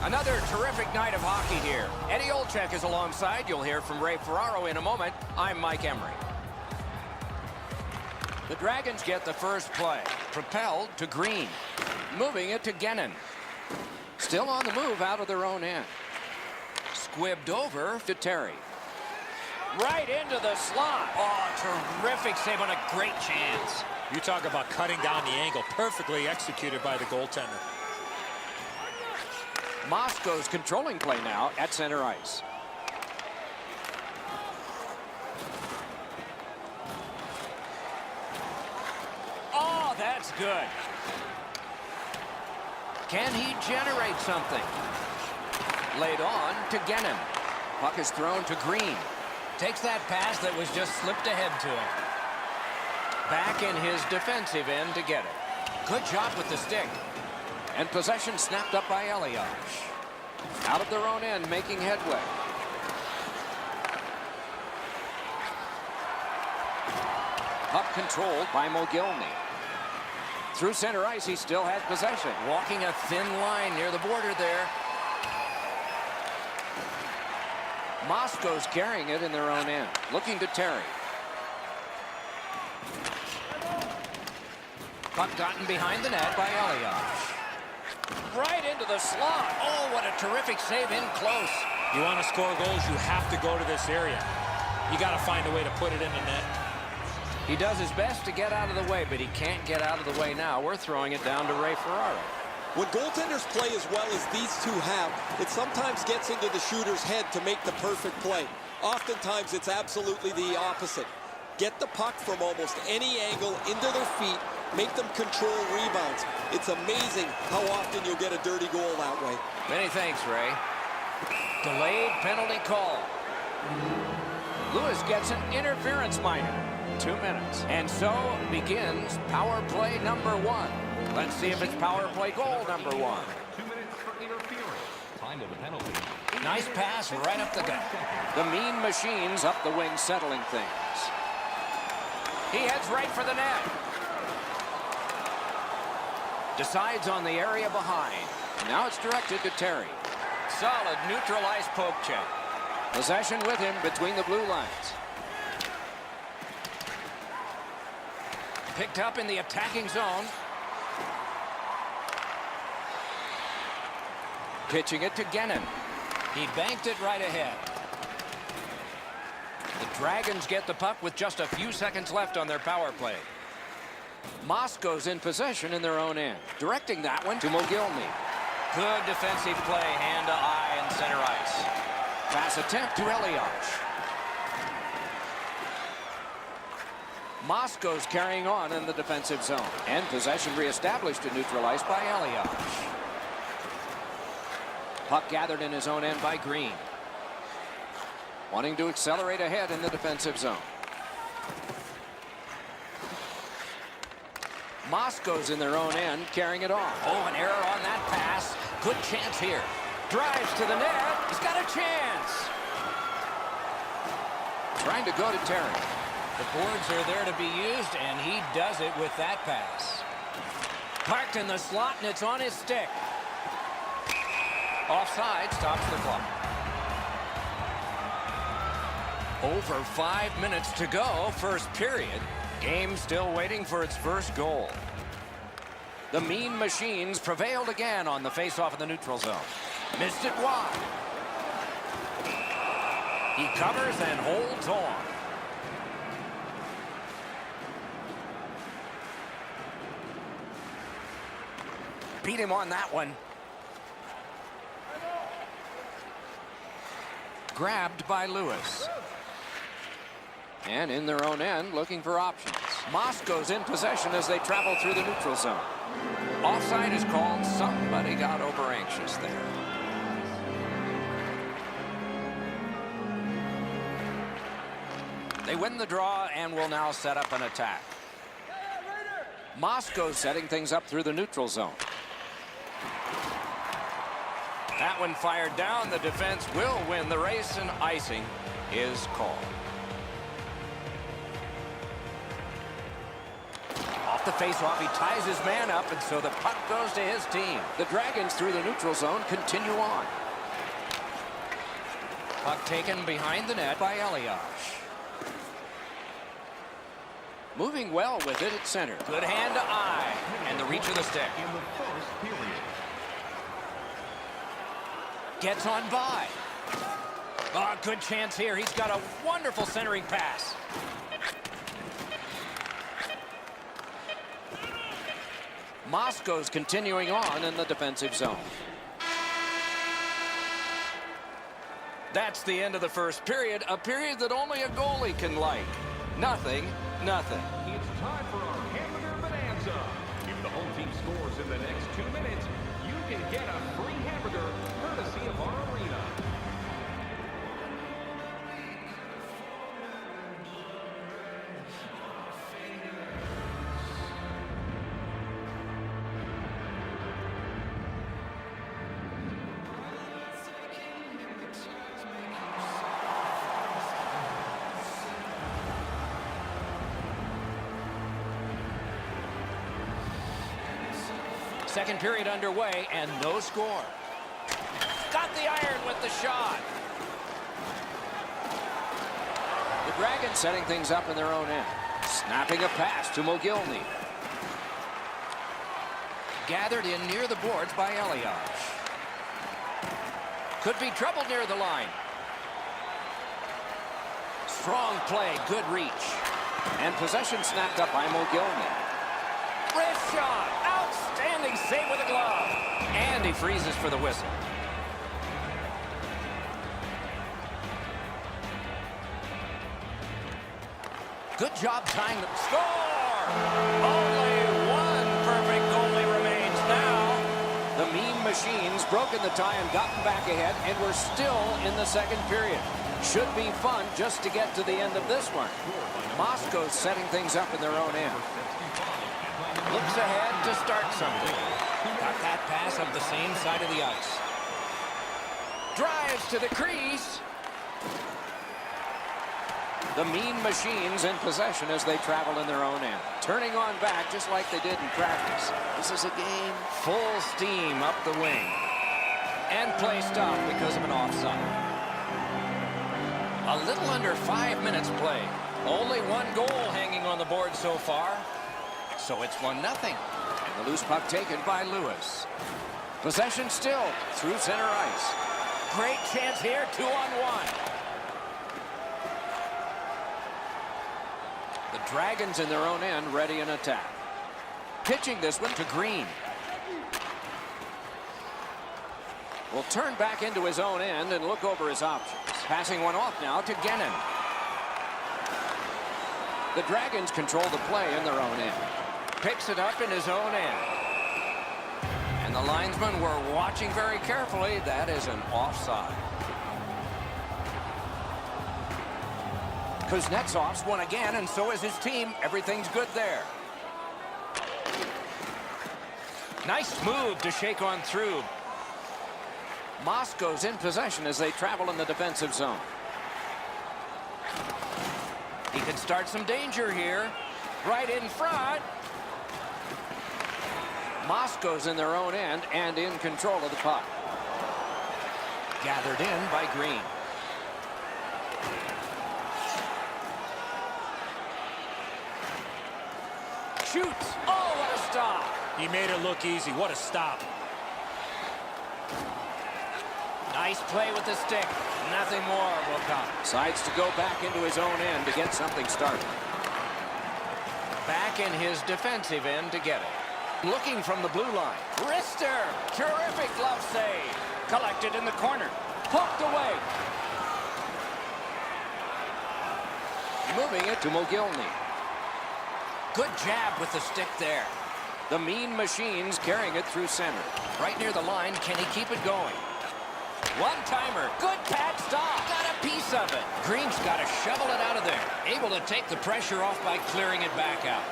Another terrific night of hockey here. Eddie Olczyk is alongside. You'll hear from Ray Ferraro in a moment. I'm Mike Emery. The Dragons get the first play. Propelled to Green. Moving it to Gennon. Still on the move out of their own end. Squibbed over to Terry. Right into the slot. Oh, terrific save on a great chance. You talk about cutting down the angle. Perfectly executed by the goaltender. Moscow's controlling play now at center ice. Oh, that's good. Can he generate something? Laid on to Gennon. Puck is thrown to Green. Takes that pass that was just slipped ahead to him. Back in his defensive end to get it. Good job with the stick. And possession snapped up by Elias. Out of their own end, making headway. Puck controlled by Mogilny. Through center ice, he still has possession. Walking a thin line near the border there. Moscow's carrying it in their own end. Looking to Terry. Puck gotten behind the net by Elias. Right into the slot. Oh, what a terrific save in close. You want to score goals, you have to go to this area. You got to find a way to put it in the net. He does his best to get out of the way, but he can't get out of the way now. We're throwing it down to Ray Ferraro. When goaltenders play as well as these two have, it sometimes gets into the shooter's head to make the perfect play. Oftentimes, it's absolutely the opposite. Get the puck from almost any angle into their feet, make them control rebounds. It's amazing how often you'll get a dirty goal that way. Many thanks, Ray. Delayed penalty call. Lewis gets an interference minor. 2 minutes. And so begins power play number 1. Let's see if it's power play goal number 1. 2 minutes for interference. Time of the penalty. Nice pass right up the gut. The Mean Machines up the wing settling things. He heads right for the net. Decides on the area behind. Now it's directed to Terry. Solid neutral ice poke check. Possession with him between the blue lines. Picked up in the attacking zone. Pitching it to Gennon. He banked it right ahead. The Dragons get the puck with just a few seconds left on their power play. Moscow's in possession in their own end. Directing that one to Mogilny. Good defensive play, hand to eye and center ice. Pass attempt to Elias. Moscow's carrying on in the defensive zone. And possession reestablished to neutral ice by Elias. Puck gathered in his own end by Green. Wanting to accelerate ahead in the defensive zone. Moscow's in their own end, carrying it on. Oh, an error on that pass. Good chance here. Drives to the net. He's got a chance. Trying to go to Terry. The boards are there to be used, and he does it with that pass. Parked in the slot, and it's on his stick. Offside stops the clock. Over 5 minutes to go, first period. Game still waiting for its first goal. The Mean Machines prevailed again on the face-off in the neutral zone. Missed it wide. He covers and holds on. Beat him on that one. Grabbed by Lewis. And in their own end, looking for options. Moscow's in possession as they travel through the neutral zone. Offside is called. Somebody got over anxious there. They win the draw and will now set up an attack. Moscow setting things up through the neutral zone. That one fired down. The defense will win the race, and icing is called. Off the face-off. He ties his man up, and so the puck goes to his team. The Dragons, through the neutral zone, continue on. Puck taken behind the net by Elias. Moving well with it at center. Good hand to eye, and the reach of the stick. In the first period. Gets on by. Oh, good chance here. He's got a wonderful centering pass. Moscow's continuing on in the defensive zone. That's the end of the first period, a period that only a goalie can like. Nothing. It's time for our hamburger bonanza. If the home team scores in the next 2 minutes, you can get a free hamburger courtesy of our arena. Second period underway and no score. Got the iron with the shot. The Dragons setting things up in their own end. Snapping a pass to Mogilny. Gathered in near the boards by Elias. Could be trouble near the line. Strong play, good reach. And possession snapped up by Mogilny. Wrist shot. Outstanding save with a glove. And he freezes for the whistle. Good job tying the score. Only one perfect goalie remains now. The Mean Machines broken the tie and gotten back ahead, and we're still in the second period. Should be fun just to get to the end of this one. Moscow's setting things up in their own end. Looks ahead to start something. Got that pass up the same side of the ice. Drives to the crease. The Mean Machines in possession as they travel in their own end. Turning on back just like they did in practice. This is a game full steam up the wing. And play stopped because of an offside. A little under 5 minutes played. Only one goal hanging on the board so far. So it's 1-0. And the loose puck taken by Lewis. Possession still through center ice. Great chance here, 2-on-1. The Dragons in their own end, ready in attack. Pitching this one to Green. Will turn back into his own end and look over his options. Passing one off now to Gennin. The Dragons control the play in their own end. Picks it up in his own end. And the linesmen were watching very carefully. That is an offside. Kuznetsov's won again, and so is his team. Everything's good there. Nice move to shake on through. Moscow's in possession as they travel in the defensive zone. He could start some danger here. Right in front. Moscow's in their own end and in control of the puck. Gathered in by Green. Shoots. Oh, what a stop. He made it look easy. What a stop. Nice play with the stick. Nothing more will come. Decides to go back into his own end to get something started. Back in his defensive end to get it. Looking from the blue line. Wrister. Terrific glove save. Collected in the corner. Poked away. Moving it to Mogilny. Good jab with the stick there. The Mean Machines carrying it through center. Right near the line. Can he keep it going? One-timer. Good pad stop. Got a piece of it. Green's got to shovel it out of there. Able to take the pressure off by clearing it back out.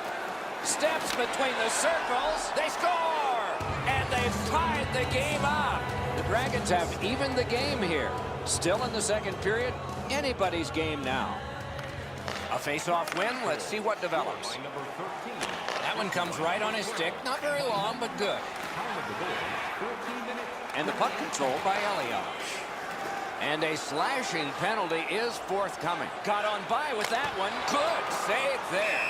Steps between the circles. They score! And they've tied the game up. The Dragons have evened the game here. Still in the second period. Anybody's game now. A face-off win. Let's see what develops. By number 13. That one comes right on his stick. Not very long, but good. And the puck controlled by Elias. And a slashing penalty is forthcoming. Got on by with that one. Good save there.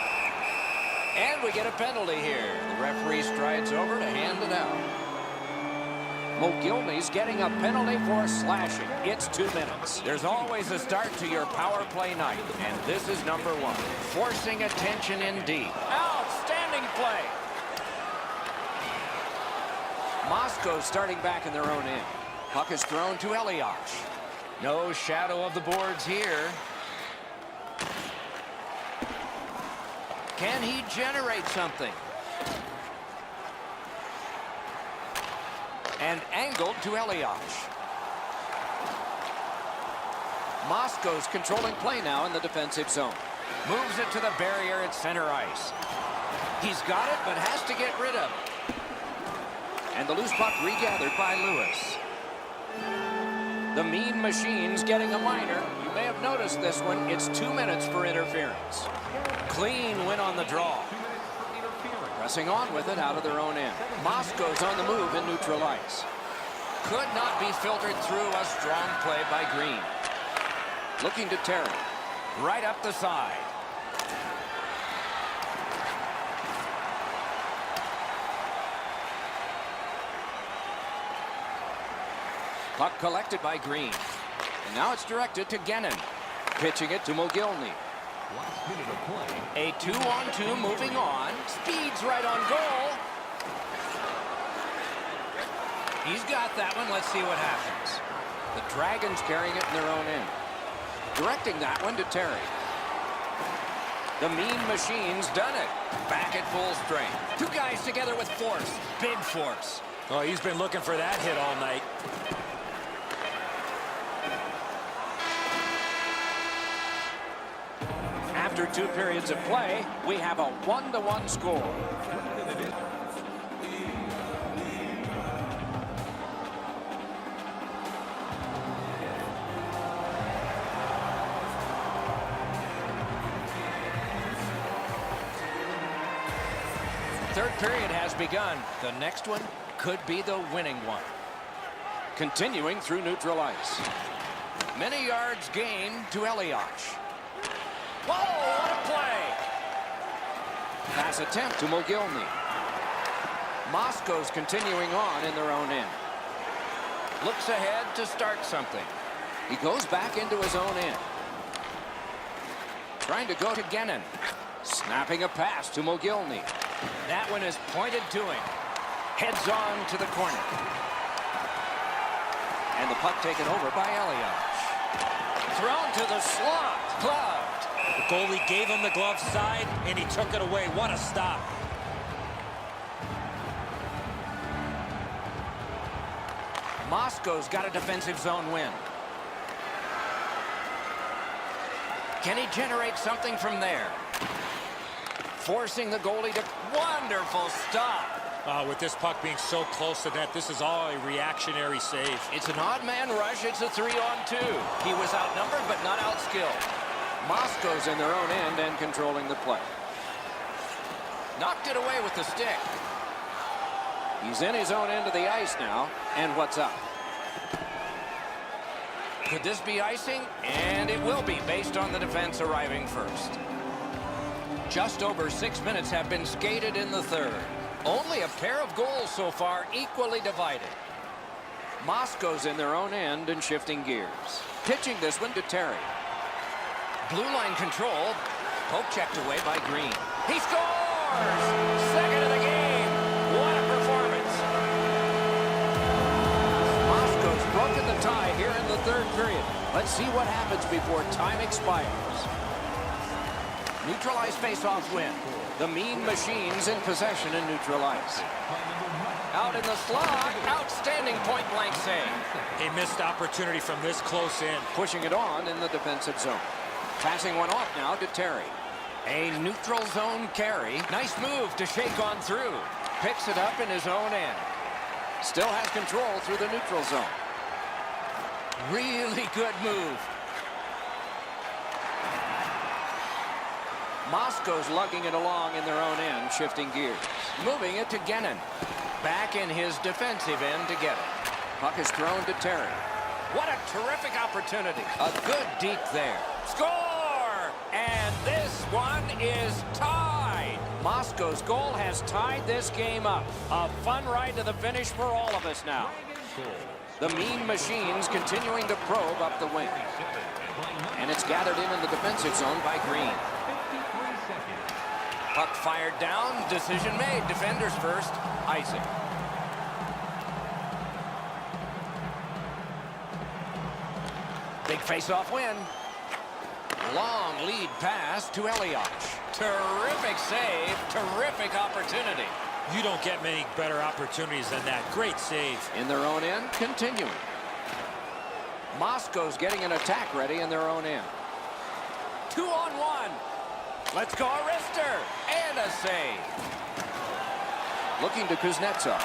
And we get a penalty here. The referee strides over to hand it out. Mogilny's getting a penalty for slashing. It's 2 minutes. There's always a start to your power play night, and this is number 1. Forcing attention indeed. Outstanding play. Moscow starting back in their own end. Puck is thrown to Elias. No shadow of the boards here. Can he generate something? And angled to Elias. Moscow's controlling play now in the defensive zone. Moves it to the barrier at center ice. He's got it, but has to get rid of it. And the loose puck regathered by Lewis. The Mean Machine's getting a minor. You may have noticed this one. It's 2 minutes for interference. Clean win on the draw. Pressing on with it out of their own end. Moscow's on the move in neutral ice. Could not be filtered through. A strong play by Green. Looking to Terry. Right up the side. Puck collected by Green. And now it's directed to Gennin. Pitching it to Mogilny. A 2-on-2 moving on. Speeds right on goal. He's got that one. Let's see what happens. The Dragons carrying it in their own end. Directing that one to Terry. The Mean Machine's done it. Back at full strength. 2 guys together with force. Big force. Oh, he's been looking for that hit all night. After 2 periods of play, we have a 1-1 score. Third period has begun. The next one could be the winning one. Continuing through neutral ice. Many yards gained to Elias. Whoa, what a play! Pass attempt to Mogilny. Moscow's continuing on in their own end. Looks ahead to start something. He goes back into his own end. Trying to go to Gennin. Snapping a pass to Mogilny. That one is pointed to him. Heads on to the corner. And the puck taken over by Elias. Thrown to the slot. Gloved. The goalie gave him the glove side, and he took it away. What a stop. Moscow's got a defensive zone win. Can he generate something from there? Forcing the goalie to... Wonderful stop. With this puck being so close to net, this is all a reactionary save. It's an odd man rush. It's a 3-on-2. He was outnumbered, but not outskilled. Moscow's in their own end and controlling the play. Knocked it away with the stick. He's in his own end of the ice now. And what's up? Could this be icing? And it will be, based on the defense arriving first. Just over 6 minutes have been skated in the third. Only a pair of goals so far, equally divided. Moscow's in their own end and shifting gears. Pitching this one to Terry. Blue line control. Poke checked away by Green. He scores! Second of the game. What a performance. Moscow's broken the tie here in the third period. Let's see what happens before time expires. Neutral ice face-off win. The Mean Machine's in possession in neutral ice. Out in the slot. Outstanding point-blank save. A missed opportunity from this close in. Pushing it on in the defensive zone. Passing one off now to Terry. A neutral zone carry. Nice move to shake on through. Picks it up in his own end. Still has control through the neutral zone. Really good move. Moscow's lugging it along in their own end, shifting gears. Moving it to Gennin. Back in his defensive end to get it. Puck is thrown to Terry. What a terrific opportunity. A good deke there. Score! And this one is tied. Moscow's goal has tied this game up. A fun ride to the finish for all of us now. The Mean Machines continuing to probe up the wing. And it's gathered in the defensive zone by Green. Puck fired down. Decision made. Defenders first. Icing. Big face-off win. Long lead pass to Elias. Terrific save. Terrific opportunity. You don't get many better opportunities than that. Great save. In their own end, continuing. Moscow's getting an attack ready in their own end. 2-on-1. Let's go, a wrister. And a save. Looking to Kuznetsov.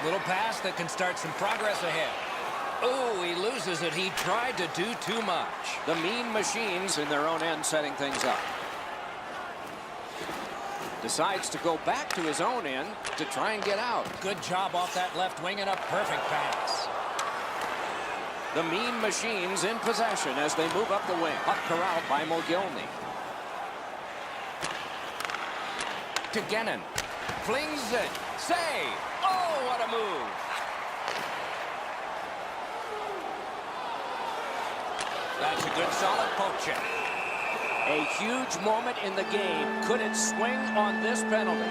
Little pass that can start some progress ahead. Oh, he loses it. He tried to do too much. The Mean Machines in their own end setting things up. Decides to go back to his own end to try and get out. Good job off that left wing and a perfect pass. The Mean Machines in possession as they move up the wing. Puck corralled by Mogilny. To Gennin. Flings it. Save. Oh, what a move. That's a good solid poke check. A huge moment in the game. Could it swing on this penalty?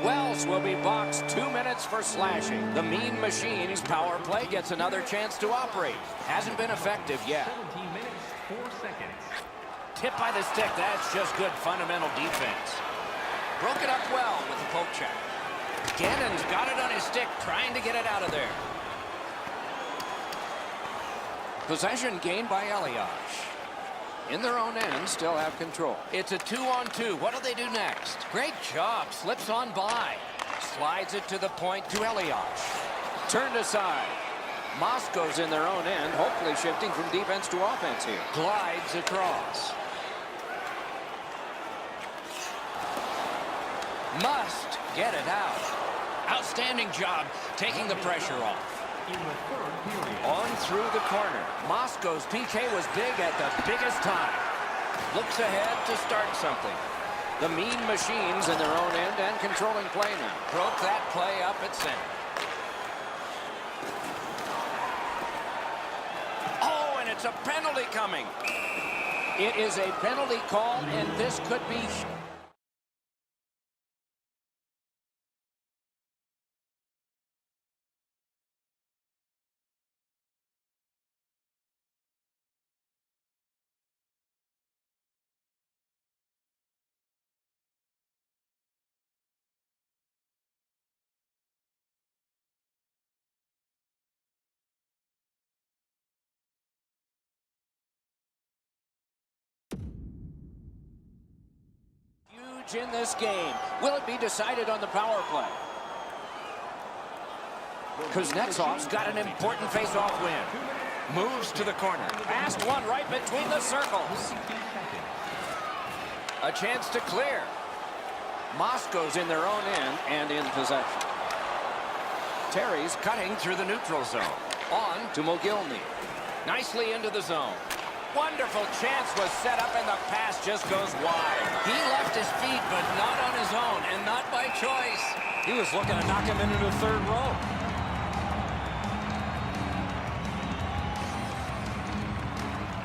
Wells will be boxed 2 minutes for slashing. The Mean Machines power play gets another chance to operate. Hasn't been effective yet. 17 minutes, 4 seconds. Tip by the stick. That's just good fundamental defense. Broke it up well with the poke check. Gannon's got it on his stick, trying to get it out of there. Possession gained by Elias. In their own end, still have control. It's a 2-on-2. What do they do next? Great job. Slips on by. Slides it to the point to Elias. Turned aside. Moscow's in their own end, hopefully shifting from defense to offense here. Glides across. Must get it out. Outstanding job taking the pressure off. In the third period. On through the corner. Moscow's PK was big at the biggest time. Looks ahead to start something. The Mean Machines in their own end and controlling play now. Broke that play up at center. Oh, and it's a penalty coming. It is a penalty call, and this could be... in this game. Will it be decided on the power play? Kuznetsov's got an important face-off win. Moves to the corner. Passed one right between the circles. A chance to clear. Moscow's in their own end and in possession. Terry's cutting through the neutral zone. On to Mogilny. Nicely into the zone. Wonderful chance was set up, and the pass just goes wide. He left his feet, but not on his own, and not by choice. He was looking to knock him into the third row.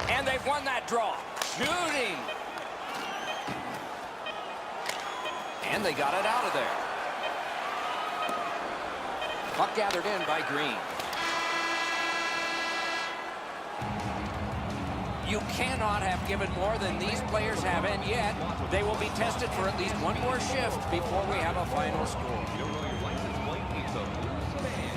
And they've won that draw. Shooting. And they got it out of there. Puck gathered in by Green. You cannot have given more than these players have, and yet they will be tested for at least one more shift before we have a final score. You don't know your license plate, it's a blue sedan.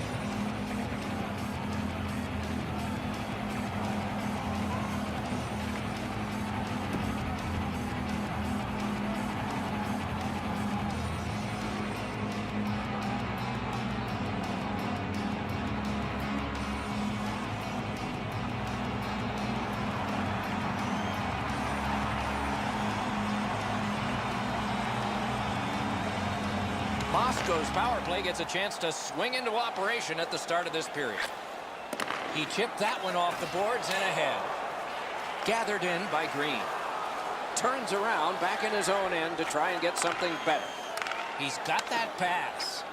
Moscow's power play gets a chance to swing into operation at the start of this period. He chipped that one off the boards and ahead. Gathered in by Green. Turns around back in his own end to try and get something better. He's got that pass.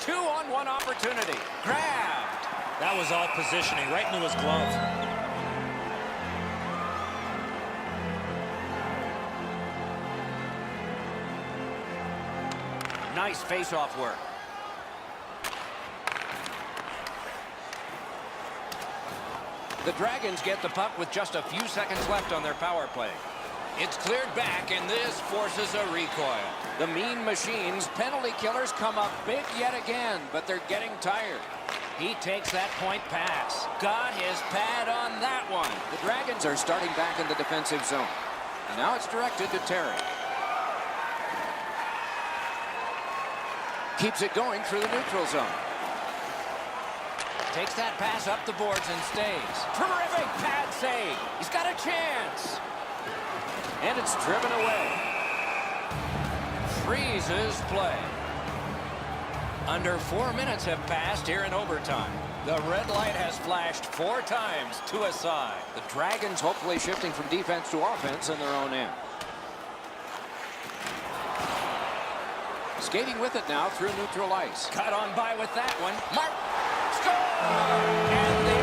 2-on-1 opportunity. Grabbed. That was all positioning right into his glove. Nice face-off work. The Dragons get the puck with just a few seconds left on their power play. It's cleared back, and this forces a recoil. The Mean Machines penalty killers come up big yet again, but they're getting tired. He takes that point pass. Got his pad on that one. The Dragons are starting back in the defensive zone. And now it's directed to Terry. Keeps it going through the neutral zone. Takes that pass up the boards and stays. Terrific pad save. He's got a chance. And it's driven away. Freezes play. Under 4 minutes have passed here in overtime. The red light has flashed 4 times to a side. The Dragons hopefully shifting from defense to offense in their own end. Skating with it now through neutral ice. Cut on by with that one. Mark score! And